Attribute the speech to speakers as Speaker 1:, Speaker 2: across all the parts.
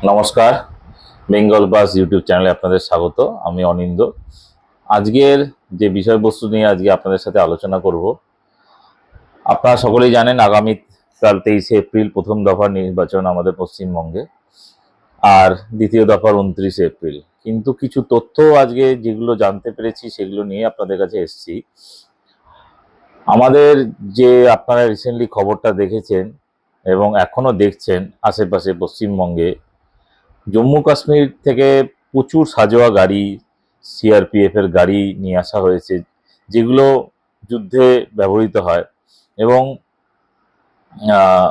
Speaker 1: নমস্কার, বেঙ্গল বাস ইউটিউব চ্যানেলে আপনাদের স্বাগত। আমি অনিন্দ। আজকের যে বিষয়বস্তু নিয়ে আজকে আপনাদের সাথে আলোচনা করব, আপনারা সকলেই জানেন আগামীকাল 23শে এপ্রিল প্রথম দফার নির্বাচন আমাদের পশ্চিমবঙ্গে, আর দ্বিতীয় দফার 29শে এপ্রিল। কিন্তু কিছু তথ্য আজকে যেগুলো জানতে পেরেছি সেগুলো নিয়ে আপনাদের কাছে এসেছি। আমাদের যে আপনারা রিসেন্টলি খবরটা দেখেছেন এবং এখনো দেখছেন, আশেপাশে পশ্চিমবঙ্গে জম্মু কাশ্মীর থেকে প্রচুর সাঁজোয়া গাড়ি, সিআরপিএফ এর গাড়ি নিয়ে আসা হয়েছে, যেগুলো যুদ্ধে ব্যবহৃত হয়। এবং আহ,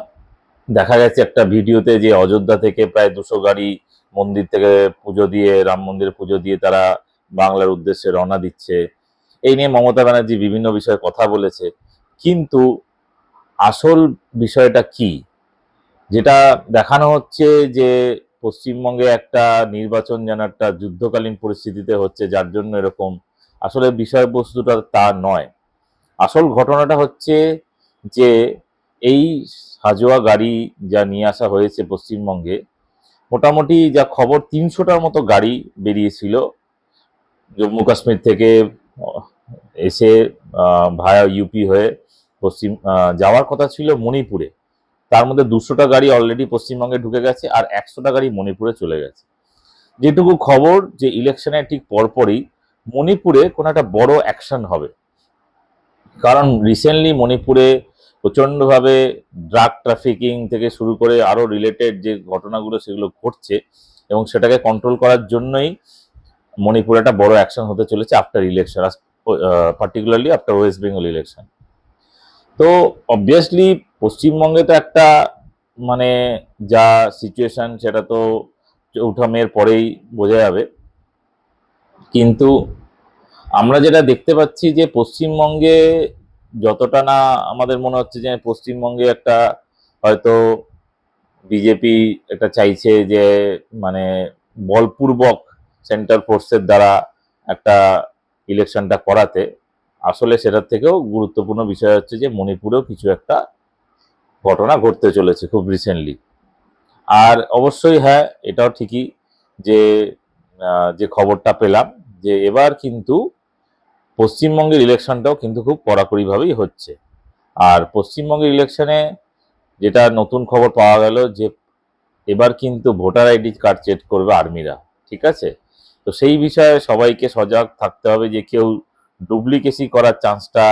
Speaker 1: দেখা গেছে একটা ভিডিওতে যে অযোধ্যা থেকে প্রায় 200 গাড়ি মন্দির থেকে পুজো দিয়ে, রাম মন্দিরে পুজো দিয়ে তারা বাংলার উদ্দেশ্যে রওনা দিচ্ছে। এই নিয়ে মমতা ব্যানার্জি বিভিন্ন বিষয়ে কথা বলেছে, কিন্তু আসল বিষয়টা কি, যেটা দেখানো হচ্ছে যে পশ্চিমবঙ্গে একটা নির্বাচন যেন একটা যুদ্ধকালীন পরিস্থিতিতে হচ্ছে, যার জন্য এরকম। আসলে বিষয়বস্তুটা তা নয়। আসল ঘটনাটা হচ্ছে যে এই সাঁজোয়া গাড়ি যা নিয়ে আসা হয়েছে পশ্চিমবঙ্গে, মোটামুটি যা খবর 300টার মতো গাড়ি বেরিয়েছিল জম্মু কাশ্মীর থেকে এসে ভায়া ইউপি হয়ে পশ্চিম যাওয়ার কথা ছিল মণিপুরে। তার মধ্যে 200টা গাড়ি অলরেডি পশ্চিমবঙ্গে ঢুকে গেছে, আর 100টা গাড়ি মণিপুরে চলে গেছে। যেটুকু খবর যে ইলেকশনের ঠিক পরপরই মণিপুরে কোনো একটা বড় অ্যাকশন হবে, কারণ রিসেন্টলি মণিপুরে প্রচণ্ডভাবে ড্রাগ ট্রাফিকিং থেকে শুরু করে আরও রিলেটেড যে ঘটনাগুলো সেগুলো ঘটছে, এবং সেটাকে কন্ট্রোল করার জন্যই মণিপুরে একটা বড় অ্যাকশন হতে চলেছে after election, particularly after West Bengal election. তো অবভিয়াসলি পশ্চিমবঙ্গে তো একটা মানে যা সিচুয়েশন সেটা তো 4 মের পরেই বোঝা যাবে। কিন্তু আমরা যেটা দেখতে পাচ্ছি যে পশ্চিমবঙ্গে যতটা না আমাদের মনে হচ্ছে যে পশ্চিমবঙ্গে একটা হয়তো বিজেপি একটা চাইছে যে মানে বলপূর্বক সেন্ট্রাল ফোর্সের দ্বারা একটা ইলেকশনটা করাতে, আসলে সেটার থেকেও গুরুত্বপূর্ণ বিষয় হচ্ছে যে মণিপুরেও কিছু একটা ঘটনা ঘটতে চলেছে খুব রিসেন্টলি। আর অবশ্যই হ্যাঁ, এটাও ঠিকই যে যে খবরটা পেলাম যে এবার কিন্তু পশ্চিমবঙ্গের ইলেকশনটাও কিন্তু খুব কড়াকড়িভাবেই হচ্ছে। আর পশ্চিমবঙ্গের ইলেকশনে যেটা নতুন খবর পাওয়া গেল যে এবার কিন্তু ভোটার আইডি কার্ড চেক করবে আর্মিরা। ঠিক আছে, তো সেই বিষয়ে সবাইকে সজাগ থাকতে হবে যে কেউ ডুপ্লিকেসি করার চান্সটা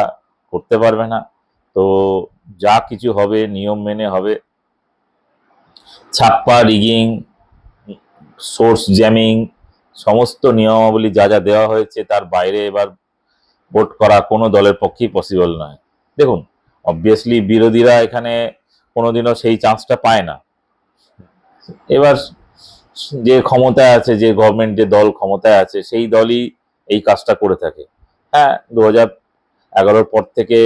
Speaker 1: করতে পারবে না। তো যা কিছু হবে নিয়ম মেনে হবে। ছাপ্পা, রিগিং, সোর্স জ্যামিং, সমস্ত নিয়মাবলী যা যা দেওয়া হয়েছে তার বাইরে এবার ভোট করা কোনো দলের পক্ষেই পসিবল নয়। দেখুন, অবভিয়াসলি বিরোধীরা এখানে কোনোদিনও সেই চান্সটা পায় না। এবার যে ক্ষমতায় আছে, যে গভর্নমেন্ট, যে দল ক্ষমতায় আছে, সেই দলই এই কাজটা করে থাকে। হ্যাঁ, 2011-র পর থেকে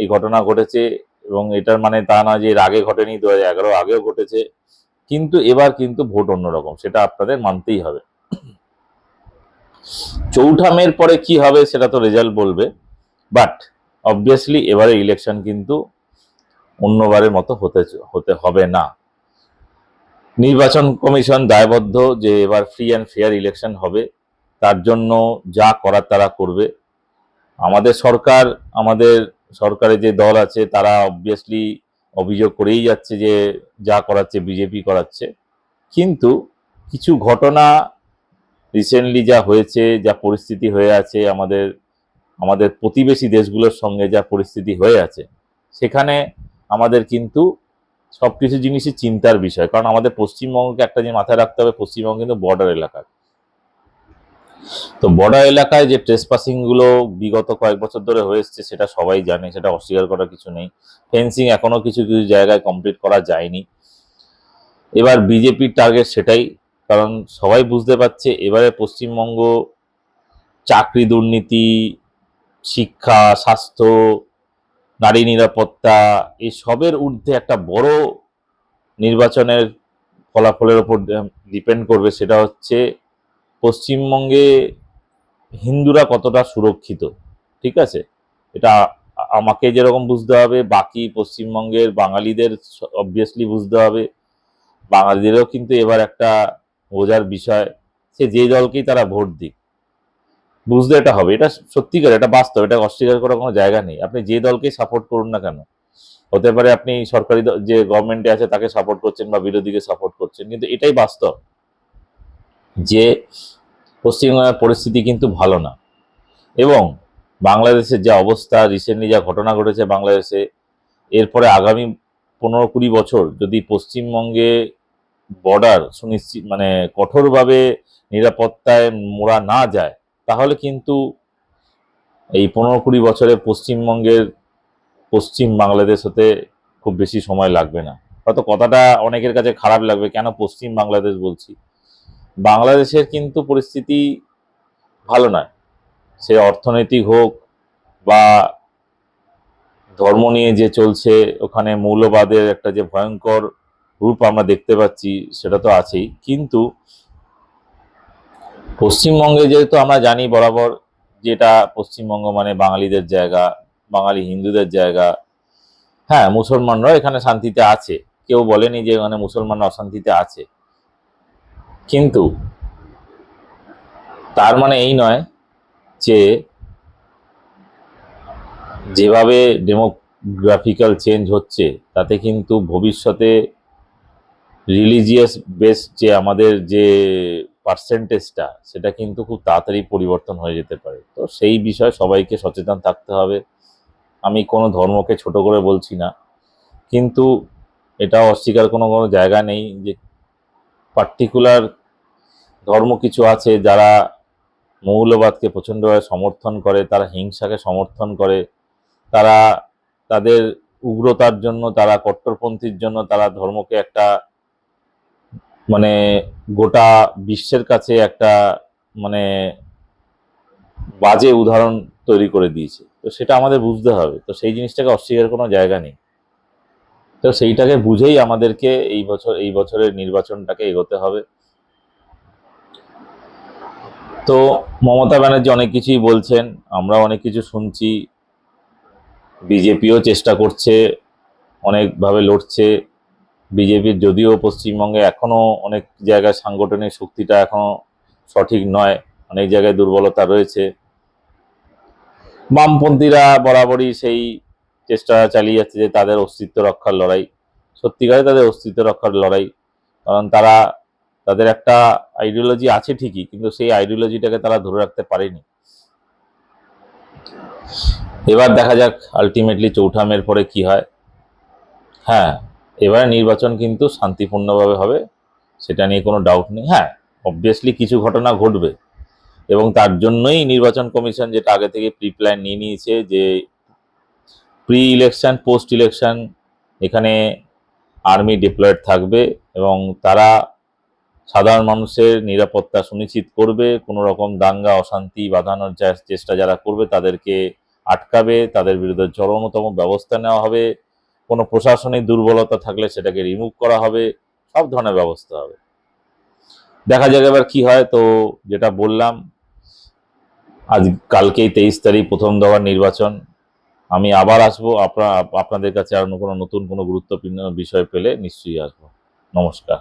Speaker 1: এই ঘটনা ঘটেছে, এবং এটার মানে তা না যে এর আগে ঘটেনি, 2011 আগেও ঘটেছে। কিন্তু এবার কিন্তু ভোট অন্যরকম, সেটা আপনাদের মানতেই হবে। 4 মের পরে কি হবে সেটা তো রেজাল্ট বলবে, বাট অবভিয়াসলি এবারে ইলেকশন কিন্তু অন্যবারের মতো হতে হবে না। নির্বাচন কমিশন দায়বদ্ধ যে এবার ফ্রি অ্যান্ড ফেয়ার ইলেকশন হবে, তার জন্য যা করার তারা করবে। আমাদের সরকারে যে দল আছে তারা অবভিয়াসলি অভিযোগ করেই যাচ্ছে যে যা করাচ্ছে বিজেপি করাচ্ছে। কিন্তু কিছু ঘটনা রিসেন্টলি যা হয়েছে, যা পরিস্থিতি হয়ে আছে আমাদের আমাদের প্রতিবেশী দেশগুলোর সঙ্গে যা পরিস্থিতি হয়ে আছে, সেখানে আমাদের কিন্তু সবকিছু জিনিসই চিন্তার বিষয়। কারণ আমাদের পশ্চিমবঙ্গকে একটা জিনিস মাথায় রাখতে হবে, পশ্চিমবঙ্গ কিন্তু বর্ডার এলাকা। তো বর্ডার এলাকায় যে ট্রেসপাসিং গুলো বিগত কয়েক বছর ধরে হয়ে এসছে সেটা সবাই জানে, সেটা অস্বীকার করার কিছু নেই। ফেন্সিং এখনো কিছু কিছু জায়গায় কমপ্লিট করা যায়নি। এবার বিজেপির টার্গেট সেটাই, কারণ সবাই বুঝতে পারছে এবারে পশ্চিমবঙ্গ চাকরি দুর্নীতি, শিক্ষা, স্বাস্থ্য, নারী নিরাপত্তা, এই সবের ঊর্ধ্বে একটা বড় নির্বাচনের ফলাফলের উপর ডিপেন্ড করবে। সেটা হচ্ছে পশ্চিমবঙ্গে হিন্দুরা কতটা সুরক্ষিত। ঠিক আছে, এটা আমাকে যেরকম বুঝতে হবে, বাকি পশ্চিমবঙ্গের বাঙালিদের অবভিয়াসলি বুঝতে হবে। বাঙালিদেরও কিন্তু এবার একটা বোঝার বিষয়, সে যে দলকেই তারা ভোট দিক, বুঝতে এটা হবে, এটা সত্যিকার, এটা বাস্তব, এটা অস্বীকার করার কোনো জায়গা নেই। আপনি যে দলকেই সাপোর্ট করুন না কেন, হতে পারে আপনি সরকারি যে গভর্নমেন্টে আছে তাকে সাপোর্ট করছেন বা বিরোধীকে সাপোর্ট করছেন, কিন্তু এটাই বাস্তব যে পশ্চিমবঙ্গের পরিস্থিতি কিন্তু ভালো না। এবং বাংলাদেশের যে অবস্থা, রিসেন্টলি যা ঘটনা ঘটেছে বাংলাদেশে, এরপরে আগামী 15-20 বছর যদি পশ্চিমবঙ্গে বর্ডার সুনিশ্চিত মানে কঠোরভাবে নিরাপত্তায় মোড়া না যায়, তাহলে কিন্তু এই 15-20 বছরে পশ্চিমবঙ্গের পশ্চিম বাংলাদেশ হতে খুব বেশি সময় লাগবে না। হয়তো কথাটা অনেকের কাছে খারাপ লাগবে, কেন পশ্চিম বাংলাদেশ বলছি, বাংলাদেশের কিন্তু পরিস্থিতি ভালো নয়, সে অর্থনৈতিক হোক বা ধর্ম নিয়ে যে চলছে, ওখানে মৌলবাদের একটা যে ভয়ঙ্কর রূপ আমরা দেখতে পাচ্ছি সেটা তো আছেই। কিন্তু পশ্চিমবঙ্গে যেহেতু আমরা জানি বরাবর, যেটা পশ্চিমবঙ্গ মানে বাঙালিদের জায়গা, বাঙালি হিন্দুদের জায়গা। হ্যাঁ, মুসলমানরা এখানে শান্তিতে আছে, কেউ বলেনি যে এখানে মুসলমানরা অশান্তিতে আছে, কিন্তু তার মানে এই নয় যে যেভাবে ডেমোগ্রাফিক্যাল চেঞ্জ হচ্ছে তাতে কিন্তু ভবিষ্যতে রিলিজিয়াস বেস যে আমাদের যে পার্সেন্টেজটা, সেটা কিন্তু খুব তাড়াতাড়ি পরিবর্তন হয়ে যেতে পারে। তো সেই বিষয়ে সবাইকে সচেতন থাকতে হবে। আমি কোনো ধর্মকে ছোট করে বলছি না, কিন্তু এটাও অস্বীকার কোনো জায়গা নেই যে পার্টিকুলার ধর্ম কিছু আছে যারা মৌলবাদকে প্রচণ্ডভাবে সমর্থন করে, তারা হিংসাকে সমর্থন করে, তারা তাদের উগ্রতার জন্য, তারা কট্টরপন্থীর জন্য তারা ধর্মকে একটা মানে গোটা বিশ্বের কাছে একটা মানে বাজে উদাহরণ তৈরি করে দিয়েছে। তো সেটা আমাদের বুঝতে হবে, তো সেই জিনিসটাকে অস্বীকারের কোনো জায়গা নেই। তো সেইটাকে বুঝেই আমাদেরকে এই বছরের নির্বাচনটাকে এগোতে হবে। তো মমতা ব্যানার্জি অনেক কিছুই বলছেন, আমরা অনেক কিছু শুনছি, বিজেপিও চেষ্টা করছে, অনেকভাবে লড়ছে। বিজেপির যদিও পশ্চিমবঙ্গে এখনো অনেক জায়গায় সাংগঠনিক শক্তিটা এখনো সঠিক নয়, অনেক জায়গায় দুর্বলতা রয়েছে। বামপন্থীরা বরাবরই সেই চেষ্টা চালিয়ে যাচ্ছে যে তাদের অস্তিত্ব রক্ষার লড়াই, সত্যিকারে তাদের অস্তিত্ব রক্ষার লড়াই, কারণ তারা তাদের একটা আইডিওলজি আছে ঠিকই, কিন্তু সেই আইডিওলজিটাকে তারা ধরে রাখতে পারেনি। এবার দেখা যাক আলটিমেটলি চৌঠা মের পরে কি হয়। হ্যাঁ, এবারে নির্বাচন কিন্তু শান্তিপূর্ণভাবে হবে, সেটা নিয়ে কোনো ডাউট নেই। হ্যাঁ, অবভিয়াসলি কিছু ঘটনা ঘটবে, এবং তার জন্যই নির্বাচন কমিশন যেটা আগে থেকে প্রি প্ল্যান নিয়ে নিয়েছে যে প্রি ইলেকশন, পোস্ট ইলেকশন এখানে আর্মি ডিপ্লয়েড থাকবে এবং তারা সাধারণ মানুষের নিরাপত্তা সুনিশ্চিত করবে। কোনো রকম দাঙ্গা অশান্তি বাঁধানোর চেষ্টা যারা করবে তাদেরকে আটকাবে, তাদের বিরুদ্ধে চরমতম ব্যবস্থা নেওয়া হবে, কোনো প্রশাসনিক দুর্বলতা থাকলে সেটাকে রিমুভ করা হবে, সব ধরনের ব্যবস্থা হবে। দেখা যাক এবার কি হয়। তো যেটা বললাম, আজ কালকেই 23 তারিখ প্রথম দফার নির্বাচন। আমি আবার আসবো আপনাদের কাছে, আর কোনো নতুন কোনো গুরুত্বপূর্ণ বিষয় পেলে নিশ্চয়ই আসবো। নমস্কার।